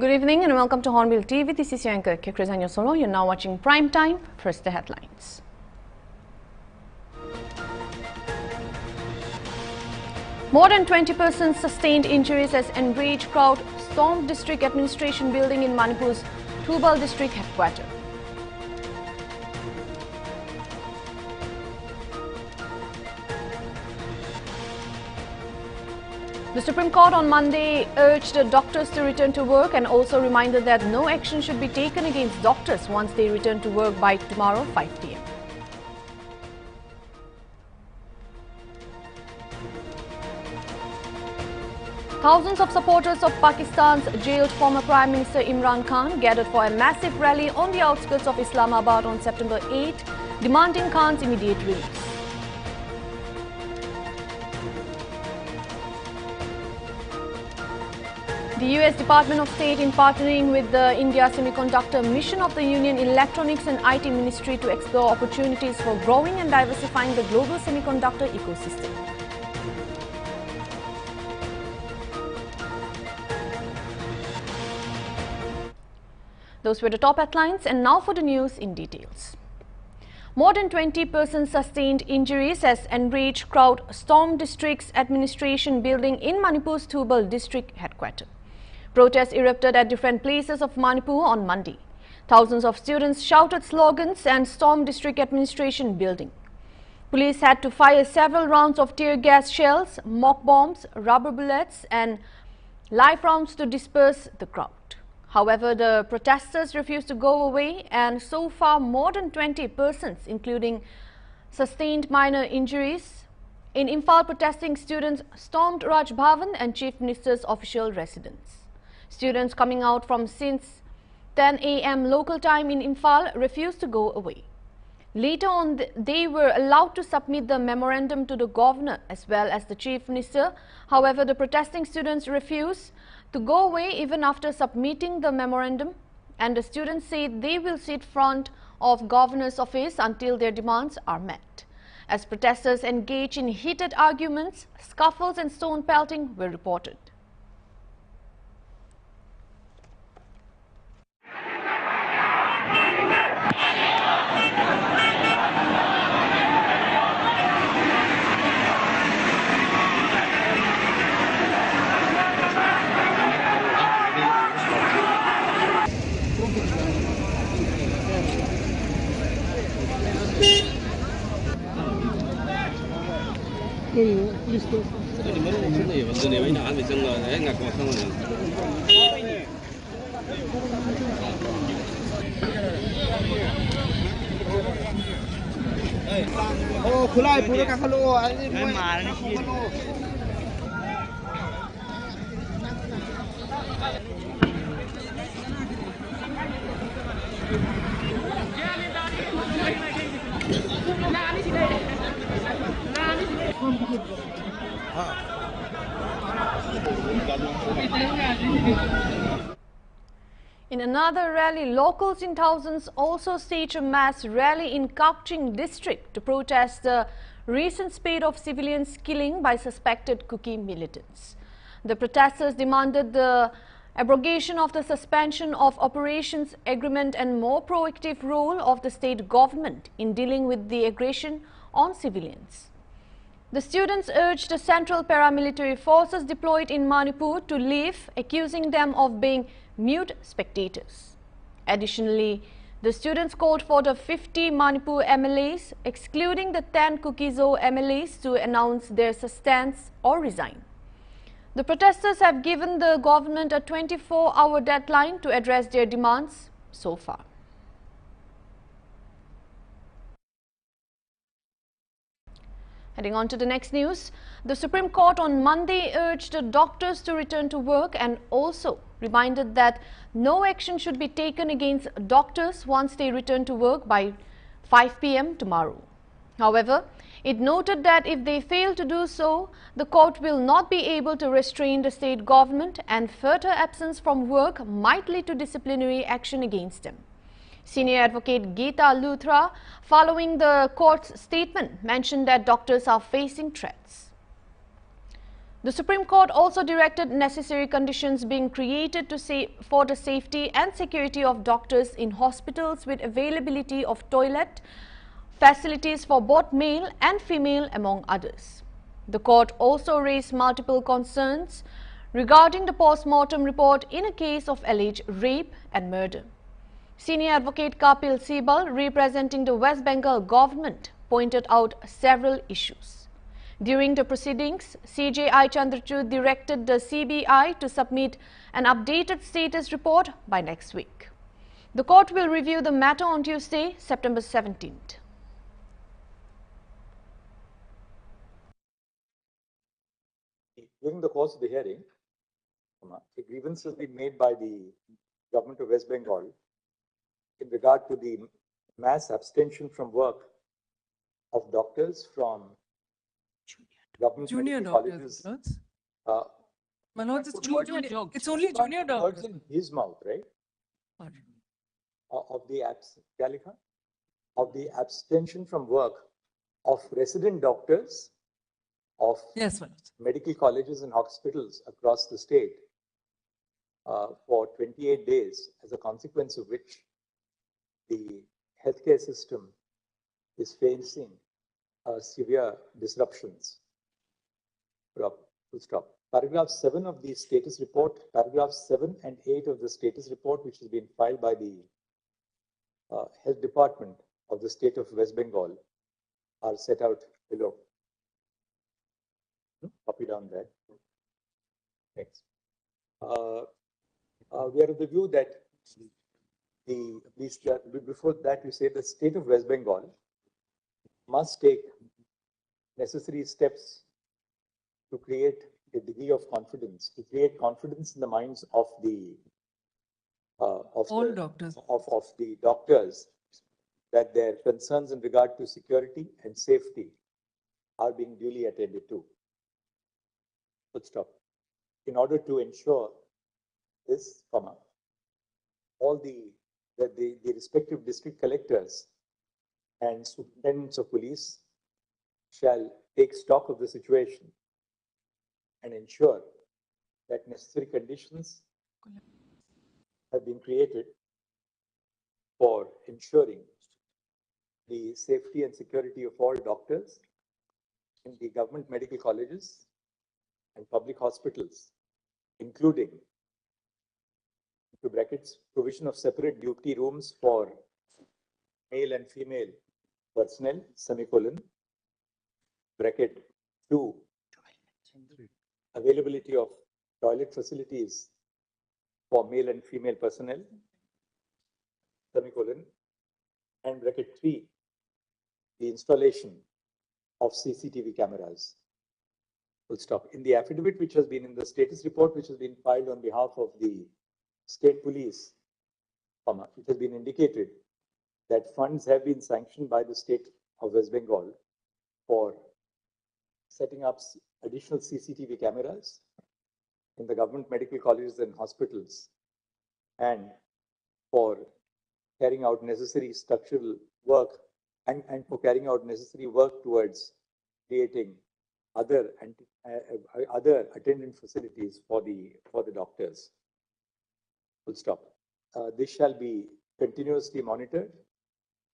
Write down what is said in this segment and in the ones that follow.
Good evening and welcome to Hornbill TV. This is your anchor, Kekrizanya Solo. You're now watching Prime Time. First, the headlines. More than 20 persons sustained injuries as enraged crowd stormed district administration building in Manipur's Hornbill district headquarters. The Supreme Court on Monday urged doctors to return to work and also reminded that no action should be taken against doctors once they return to work by tomorrow 5 p.m. Thousands of supporters of Pakistan's jailed former Prime Minister Imran Khan gathered for a massive rally on the outskirts of Islamabad on September 8, demanding Khan's immediate release. The US Department of State, in partnering with the India Semiconductor Mission of the Union Electronics and IT Ministry, to explore opportunities for growing and diversifying the global semiconductor ecosystem. Those were the top headlines, and now for the news in details. More than 20 persons sustained injuries as enraged crowd stormed district's administration building in Manipur's Hornbill district headquarters. Protests erupted at different places of Manipur on Monday. Thousands of students shouted slogans and stormed district administration building. Police had to fire several rounds of tear gas shells, mock bombs, rubber bullets and live rounds to disperse the crowd. However, the protesters refused to go away, and so far more than 20 persons, including sustained minor injuries. In Imphal, protesting students stormed Raj Bhavan and Chief Minister's official residence. Students coming out from since 10 a.m. local time in Imphal refused to go away. Later on, they were allowed to submit the memorandum to the governor as well as the Chief Minister. However, the protesting students refused to go away even after submitting the memorandum, and the students said they will sit front of governor's office until their demands are met. As protesters engaged in heated arguments, scuffles and stone pelting were reported. In another rally, locals in thousands also staged a mass rally in Kakching district to protest the recent spate of civilians killing by suspected Kuki militants. The protesters demanded the abrogation of the suspension of operations agreement and more proactive role of the state government in dealing with the aggression on civilians. The students urged the central paramilitary forces deployed in Manipur to leave, accusing them of being mute spectators. Additionally, the students called for the 50 Manipur MLAs, excluding the 10 Kukizo MLAs, to announce their stance or resign. The protesters have given the government a 24-hour deadline to address their demands so far. Heading on to the next news, the Supreme Court on Monday urged the doctors to return to work and also reminded that no action should be taken against doctors once they return to work by 5 p.m. tomorrow. However, it noted that if they fail to do so, the court will not be able to restrain the state government, and further absence from work might lead to disciplinary action against them. Senior advocate Geeta Luthra, following the court's statement, mentioned that doctors are facing threats. The Supreme Court also directed necessary conditions being created for the safety and security of doctors in hospitals with availability of toilet facilities for both male and female among others. The court also raised multiple concerns regarding the post-mortem report in a case of alleged rape and murder. Senior advocate Kapil Sibal, representing the West Bengal government, pointed out several issues. During the proceedings, CJI Chandrachud directed the CBI to submit an updated status report by next week. The court will review the matter on Tuesday, September 17th. During the course of the hearing, a grievance has been made by the government of West Bengal in regard to the mass abstention from work of doctors from government medical colleges. My lord, it's junior. It's only junior doctors. Words in his mouth, right? Pardon. Of the abstention from work of resident doctors of Yes, my lord. medical colleges and hospitals across the state for 28 days, as a consequence of which the healthcare system is facing severe disruptions. Full stop. Paragraph 7 of the status report, paragraphs 7 and 8 of the status report, which has been filed by the Health Department of the state of West Bengal, are set out below. Copy down that. Next. We are of the view that before that, you say the state of West Bengal must take necessary steps to create a degree of confidence, to create confidence in the minds of the doctors that their concerns in regard to security and safety are being duly attended to. Full stop. In order to ensure this, all the respective district collectors and superintendents of police shall take stock of the situation and ensure that necessary conditions have been created for ensuring the safety and security of all doctors in the government medical colleges and public hospitals, including, into brackets, provision of separate duty rooms for male and female personnel, semicolon, bracket 2, availability of toilet facilities for male and female personnel, semicolon, and bracket 3, the installation of CCTV cameras. Full stop. In the affidavit which has been in the status report, which has been filed on behalf of the state police, it has been indicated that funds have been sanctioned by the state of West Bengal for setting up additional CCTV cameras in the government medical colleges and hospitals, and for carrying out necessary structural work and for carrying out necessary work towards creating other attendant facilities for the doctors. Full stop. This shall be continuously monitored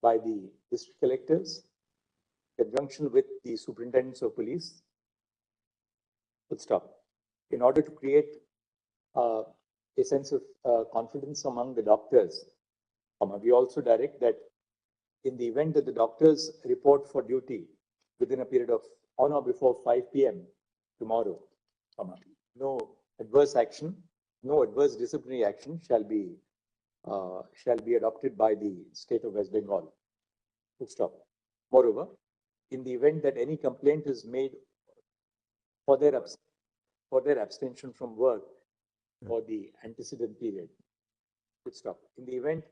by the district collectors in conjunction with the superintendents of police. Full stop. In order to create a sense of confidence among the doctors, we also direct that in the event that the doctors report for duty within a period of on or before 5 p.m. tomorrow, no adverse action, no adverse disciplinary action shall be adopted by the state of West Bengal. Full stop. Moreover, in the event that any complaint is made for their abstention from work for the antecedent period, full stop. In the event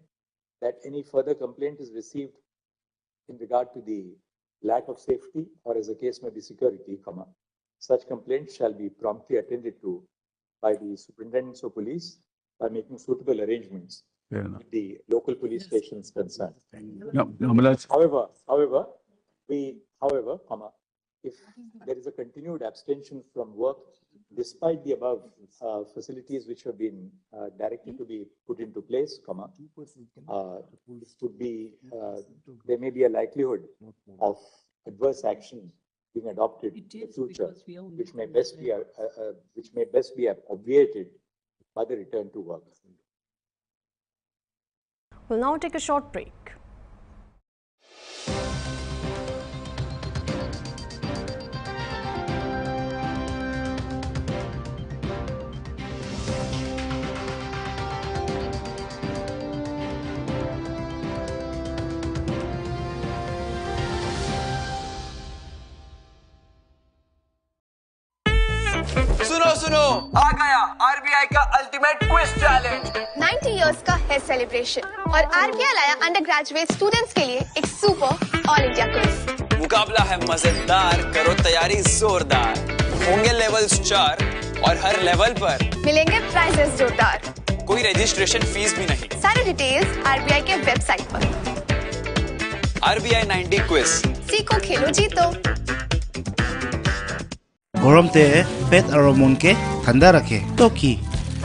that any further complaint is received in regard to the lack of safety or, as the case may be, security, such complaints shall be promptly attended to by the superintendents of police by making suitable arrangements with the local police stations concerned. However, if there is a continued abstention from work despite the above facilities which have been directed to be put into place, there may be a likelihood of adverse action being adopted in the future, which may best be obviated by the return to work. We'll now take a short break. सुनो सुनो आ गया RBI का ultimate quiz challenge 90 years का है celebration और RBI लाया under graduate students के लिए एक सुपर ऑल इंडिया क्विज। मुकाबला है मजेदार, करो तैयारी जोरदार। होंगे लेवल्स 4 और हर लेवल पर मिलेंगे प्राइजेस जोरदार। कोई रजिस्ट्रेशन फीस भी नहीं। सारी डिटेल्स आरबीआई के वेबसाइट पर। आरबीआई 90 क्विज, सीखो खेलो जीतो। गरमते पेट और मन के ठंडा रखे तो की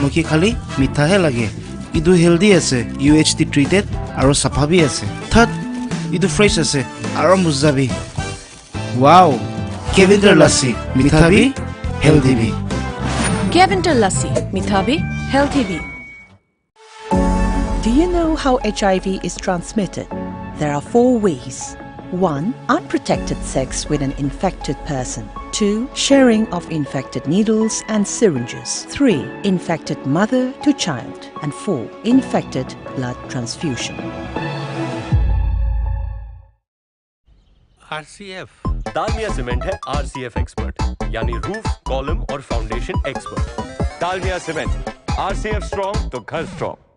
मुखी खाली मीठा है लगे इदु हेल्दी आसे UHT ट्रीटेड और सफा भी आसे थर्ड इदु फ्रेश आसे और मजा भी वाओ केविंटर लस्सी मीठा भी हेल्दी भी केविंटर लस्सी मीठा भी हेल्दी भी। Do you know how HIV is transmitted? There are 4 ways. 1. Unprotected sex with an infected person. 2. Sharing of infected needles and syringes. 3. Infected mother to child. And 4. Infected blood transfusion. RCF Dalmia cement है RCF expert यानी roof, column और foundation expert. Dalmia cement RCF strong तो घर strong.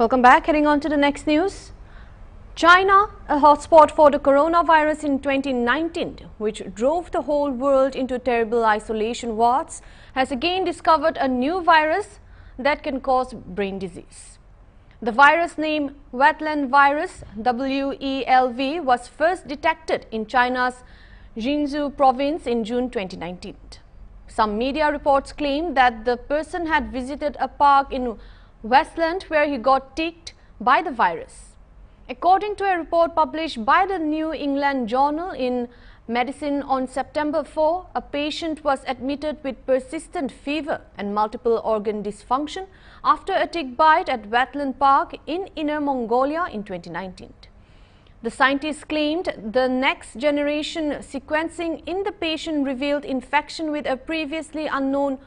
Welcome back. Heading on to the next news. China, a hotspot for the coronavirus in 2019, which drove the whole world into terrible isolation wards, has again discovered a new virus that can cause brain disease. The virus named Wetland virus, WELV, was first detected in China's Jinzhou province in June 2019. Some media reports claim that the person had visited a park in Wetland where he got ticked by the virus. According to a report published by the New England Journal in Medicine on September 4, a patient was admitted with persistent fever and multiple organ dysfunction after a tick bite at Wetland Park in Inner Mongolia in 2019. The scientists claimed the next generation sequencing in the patient revealed infection with a previously unknown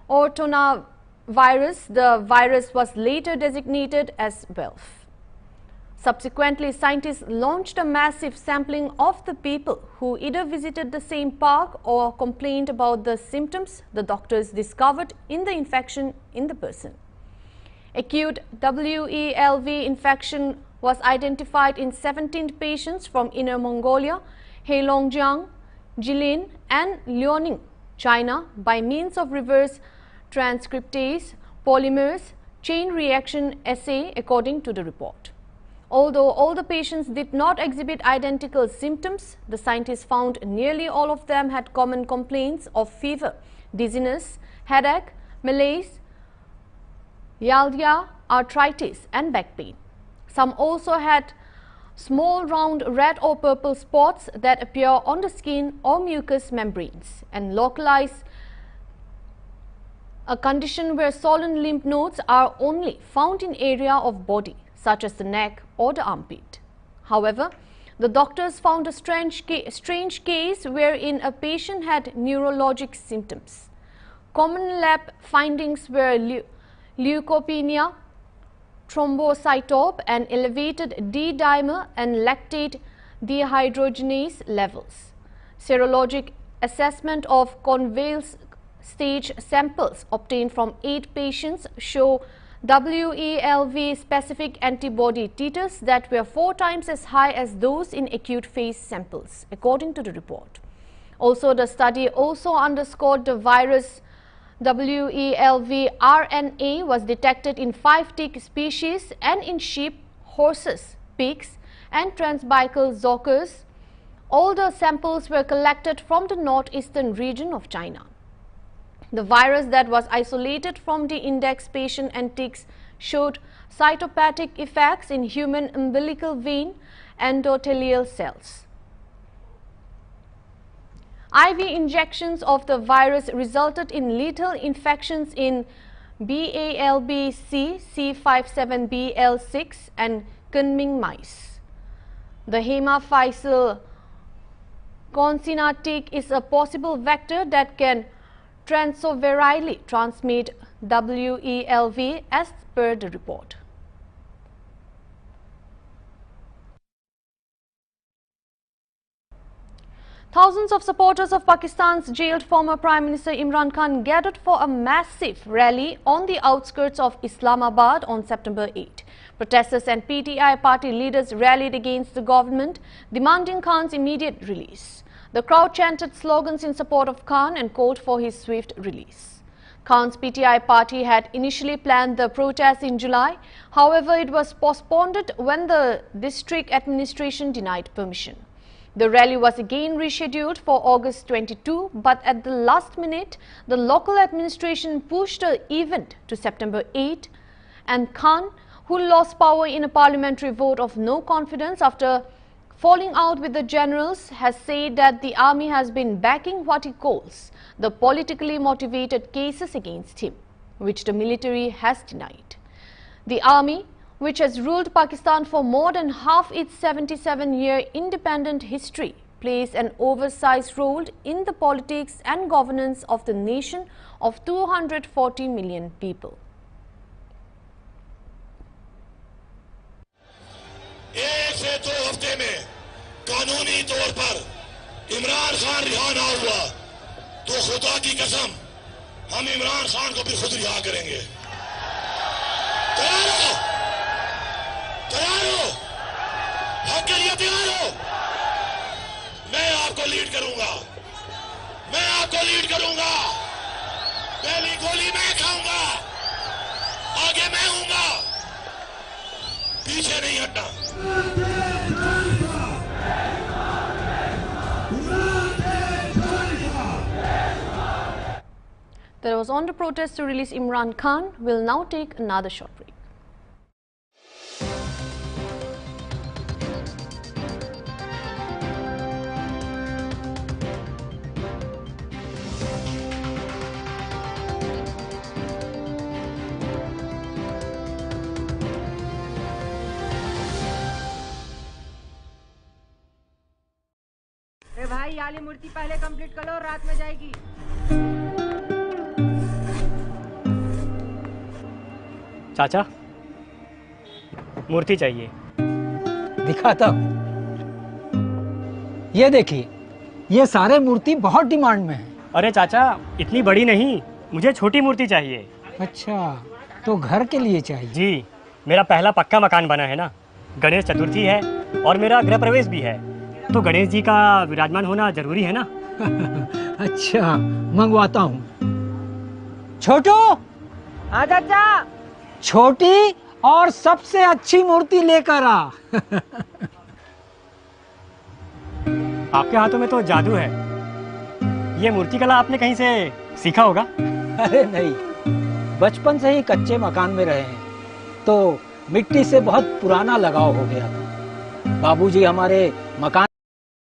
ortona virus. The virus was later designated as WELV. Subsequently, scientists launched a massive sampling of the people who either visited the same park or complained about the symptoms the doctors discovered in the infection in the person. Acute WELV infection was identified in 17 patients from Inner Mongolia, Heilongjiang, Jilin and Liaoning, China by means of reverse transcriptase polymers chain reaction assay, according to the report. Although all the patients did not exhibit identical symptoms, the scientists found nearly all of them had common complaints of fever, dizziness, headache, malaise, myalgia, arthritis and back pain. Some also had small round red or purple spots that appear on the skin or mucous membranes and localized, a condition where swollen lymph nodes are only found in area of body such as the neck or the armpit. However, the doctors found a strange case wherein a patient had neurologic symptoms. Common lab findings were leukopenia, thrombocytopenia and elevated D-dimer and lactate dehydrogenase levels. Serologic assessment of convalescent stage samples obtained from 8 patients show WELV specific antibody titers that were 4 times as high as those in acute phase samples, according to the report. Also, the study also underscored the virus WELV RNA was detected in 5 tick species and in sheep, horses, pigs and transbucal zockers. All the samples were collected from the northeastern region of China. The virus that was isolated from the index patient and ticks showed cytopathic effects in human umbilical vein endothelial cells. IV injections of the virus resulted in lethal infections in BALB-C, C57BL6 and Kunming mice. The Hemaphysalis concina tick is a possible vector that can transvirally transmit WELV as per the report. Thousands of supporters of Pakistan's jailed former Prime Minister Imran Khan gathered for a massive rally on the outskirts of Islamabad on September 8. Protesters and PTI party leaders rallied against the government, demanding Khan's immediate release. The crowd chanted slogans in support of Khan and called for his swift release. Khan's PTI party had initially planned the protest in July. However, it was postponed when the district administration denied permission. The rally was again rescheduled for August 22, but at the last minute, the local administration pushed the event to September 8, and Khan, who lost power in a parliamentary vote of no confidence after falling out with the generals, has said that the army has been backing what he calls the politically motivated cases against him, which the military has denied. The army, which has ruled Pakistan for more than half its 77-year independent history, plays an oversized role in the politics and governance of the nation of 240 million people. एक से 2 हफ्ते में कानूनी तौर पर इमरान खान रिहा ना हुआ तो खुदा की कसम हम इमरान खान को भी खुद रिहा करेंगे। तैयार हो? तैयार हो? हक के लिए तैयार हो? मैं आपको लीड करूंगा। मैं आपको लीड करूंगा। पहली गोली मैं खाऊंगा। आगे मैं हूंगा। पीछे नहीं हटना। There was on the protest to release Imran Khan. Will now take another short break. भाई ये वाली मूर्ति पहले कंप्लीट कर लो, रात में जाएगी। चाचा, मूर्ति चाहिए। दिखाता हूँ। ये देखिए, ये सारे मूर्ति बहुत डिमांड में है। अरे चाचा, इतनी बड़ी नहीं, मुझे छोटी मूर्ति चाहिए। अच्छा, तो घर के लिए चाहिए? जी, मेरा पहला पक्का मकान बना है ना, गणेश चतुर्थी है और मेरा गृह प्रवेश भी है, तो गणेश जी का विराजमान होना जरूरी है ना। अच्छा, मंगवाता हूँ। छोटू, हाँ चाचा। छोटी और सबसे अच्छी मूर्ति लेकर आ। आपके हाथों में तो जादू है। ये मूर्ति कला आपने कहीं से सीखा होगा? अरे नहीं, बचपन से ही कच्चे मकान में रहे हैं, तो मिट्टी से बहुत पुराना लगाव हो गया था। बाबूजी हमारे मकान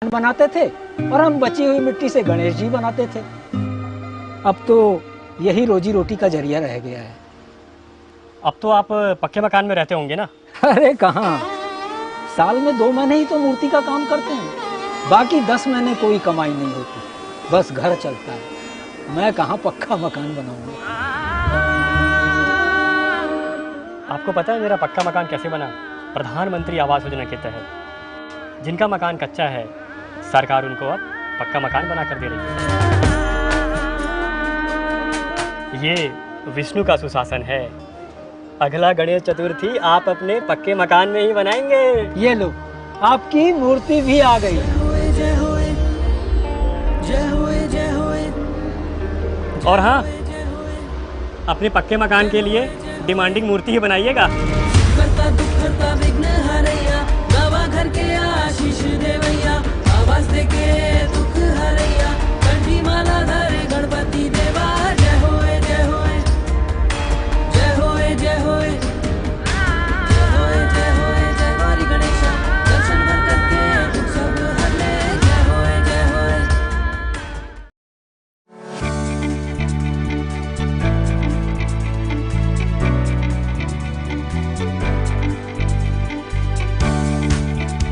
बनाते थे और हम बची हुई मिट्टी से गणेश जी बनाते थे। अब तो यही रोजी रोटी का जरिया रह गया है। अब तो आप पक्के मकान में रहते होंगे ना? अरे कहाँ, साल में 2 महीने ही तो मूर्ति का काम करते हैं, बाकी 10 महीने कोई कमाई नहीं होती, बस घर चलता है। मैं कहाँ पक्का मकान बनाऊंगा। आपको पता है मेरा पक्का मकान कैसे बना? प्रधानमंत्री आवास योजना के तहत। जिनका मकान कच्चा है, सरकार उनको अब पक्का मकान बना कर दे रही है। ये विष्णु का सुशासन है। अगला गणेश चतुर्थी आप अपने पक्के मकान में ही बनाएंगे। ये लो, आपकी मूर्ति भी आ गई। और हाँ, अपने पक्के मकान के लिए डिमांडिंग मूर्ति ही बनाइएगा।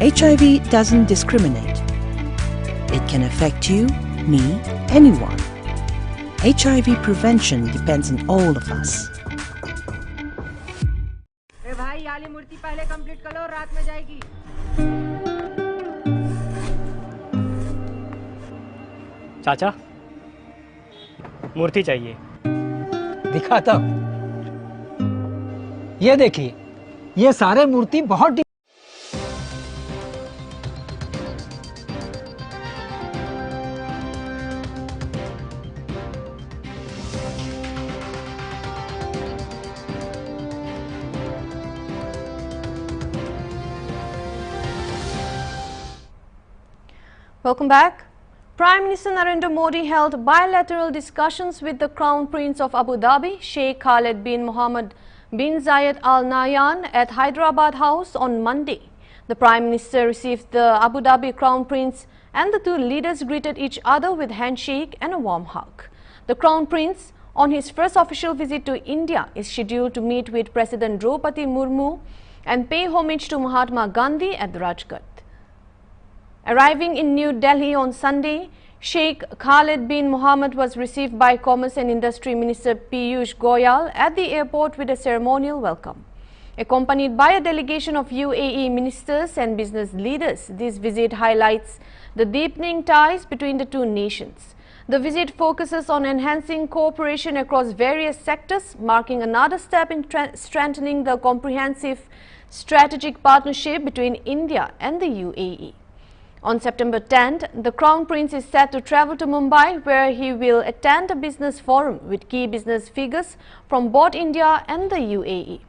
HIV doesn't discriminate. It can affect you, me, anyone. HIV prevention depends on all of us. ए भाई, ये वाली मूर्ति पहले कंप्लीट कर लो, रात में जाएगी। चाचा, मूर्ति चाहिए। दिखाता हूँ। ये देखिए, ये सारे मूर्ति बहुत Welcome back. Prime Minister Narendra Modi held bilateral discussions with the Crown Prince of Abu Dhabi, Sheikh Khaled bin Mohammed bin Zayed Al Nahyan at Hyderabad House on Monday. The Prime Minister received the Abu Dhabi Crown Prince and the two leaders greeted each other with handshake and a warm hug. The Crown Prince, on his first official visit to India, is scheduled to meet with President Draupadi Murmu and pay homage to Mahatma Gandhi at the Rajghat. Arriving in New Delhi on Sunday, Sheikh Khaled bin Mohammed was received by Commerce and Industry Minister Piyush Goyal at the airport with a ceremonial welcome. Accompanied by a delegation of UAE ministers and business leaders, this visit highlights the deepening ties between the two nations. The visit focuses on enhancing cooperation across various sectors, marking another step in strengthening the comprehensive strategic partnership between India and the UAE. On September 10th, the Crown Prince is set to travel to Mumbai, where he will attend a business forum with key business figures from both India and the UAE.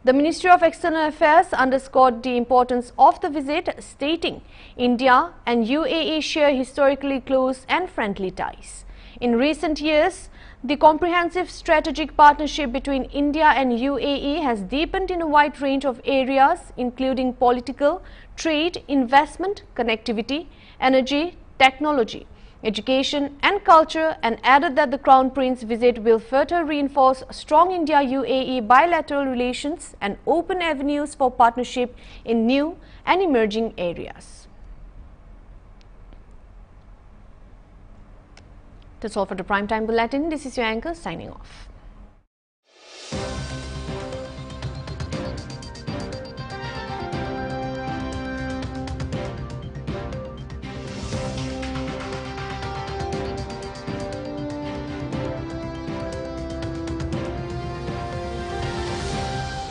The Ministry of External Affairs underscored the importance of the visit, stating India and UAE share historically close and friendly ties. In recent years, the comprehensive strategic partnership between India and UAE has deepened in a wide range of areas, including political, trade, investment, connectivity, energy, technology, education and culture, and added that the Crown Prince visit will further reinforce strong India-UAE bilateral relations and open avenues for partnership in new and emerging areas. That's all for the Primetime Bulletin. This is your anchor signing off.